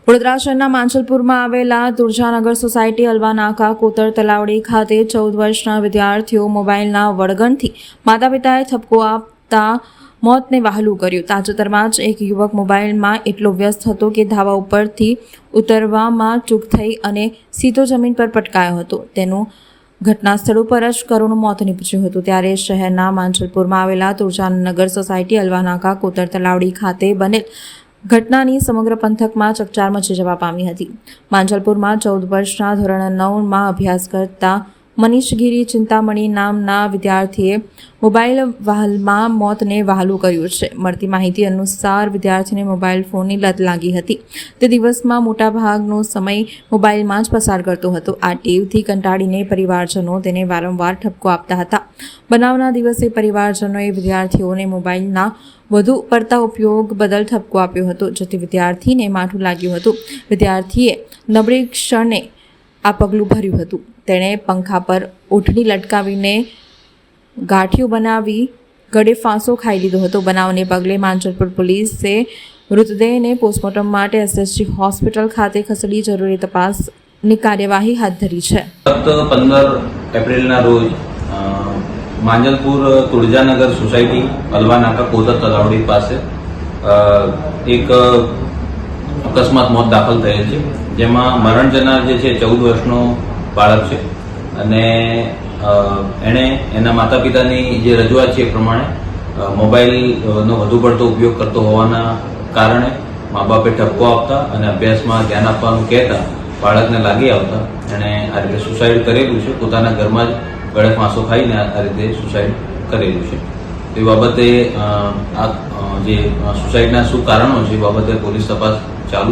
વડોદરા શહેરના માંજલપુરમાં આવેલા તુરજાનગર સોસાયટી અલવાનાકા કોતર તલાવડી ખાતે 14 વર્ષના વિદ્યાર્થીઓ મોબાઈલના વળગણથી માતા પિતાએ ઠપકો આપતા મોતને વહાલું કર્યું. તાજેતરમાં જ એક યુવક મોબાઈલમાં એટલો વ્યસ્ત હતો કે ધાબા ઉપરથી ઉતરવામાં ચૂક થઈ અને સીધો જમીન પર પટકાયો હતો. તેનું ઘટના સ્થળ ઉપર જ કરુણ મોત નીપજ્યું હતું. ત્યારે શહેરના માંજલપુરમાં આવેલા તુરજાનગર સોસાયટી અલવાનાકા કોતર તલાવડી ખાતે બનેલ ઘટનાની સમગ્ર પંથકમાં ચકચાર મચી જવા પામી હતી. માંજલપુરમાં 14 વર્ષના ધોરણ 9માં અભ્યાસ કરતા મનીષગીરી ચિંતામણી નામના વિદ્યાર્થીએ મોબાઈલ વહાલમાં મોતને વહાલું કર્યું છે. મળતી માહિતી અનુસાર વિદ્યાર્થીને મોબાઈલ ફોનની લત લાગી હતી. તે દિવસમાં મોટાભાગનો સમય મોબાઈલમાં જ પસાર કરતો હતો. આ ટેવથી કંટાળીને પરિવારજનો તેને વારંવાર ઠપકો આપતા હતા. બનાવના દિવસે પરિવારજનોએ વિદ્યાર્થીઓને મોબાઈલના વધુ પડતા ઉપયોગ બદલ ઠપકો આપ્યો હતો, જેથી વિદ્યાર્થીને માઠું લાગ્યું હતું. વિદ્યાર્થીએ નબળી ક્ષણે આ પગલું ભર્યું હતું. તેણે પંખા પર ઓઢણી લટકાવીને ગાંઠિયો બનાવી ગળે ફાંસો ખાઈ લીધો હતો. બનાવને પગલે માંજલપુર પોલીસે મૃતદેહને પોસ્ટમોર્ટમ માટે એસએસજી હોસ્પિટલ ખાતે ખસેડી જરૂરી તપાસની કાર્યવાહી હાથ ધરી છે. 15 એપ્રિલના રોજ માંજલપુર તુરજાનગર સોસાયટી અલવાનાકા કોતર તલાવડી પાસે એક અકસ્માત મોત દાખલ થયેલ છે, જેમાં મરણ જનાર જે છે 14 વર્ષનો બાળક છે અને એણે એના માતા પિતાની જે રજૂઆત છે એ પ્રમાણે મોબાઈલનો વધુ પડતો ઉપયોગ કરતો હોવાના કારણે મા બાપે ઠપકો આપતા અને અભ્યાસમાં ધ્યાન આપવાનું કહેતા બાળકને લાગી આવતા એણે આ રીતે સુસાઇડ કરેલું છે. પોતાના ઘરમાં જ ગળે ફાંસો ખાઈને આ રીતે સુસાઇડ કરેલું છે. એ બાબતે આ જે સુસાઇડના શું કારણો છે એ બાબતે પોલીસ તપાસ ચાલુ છે.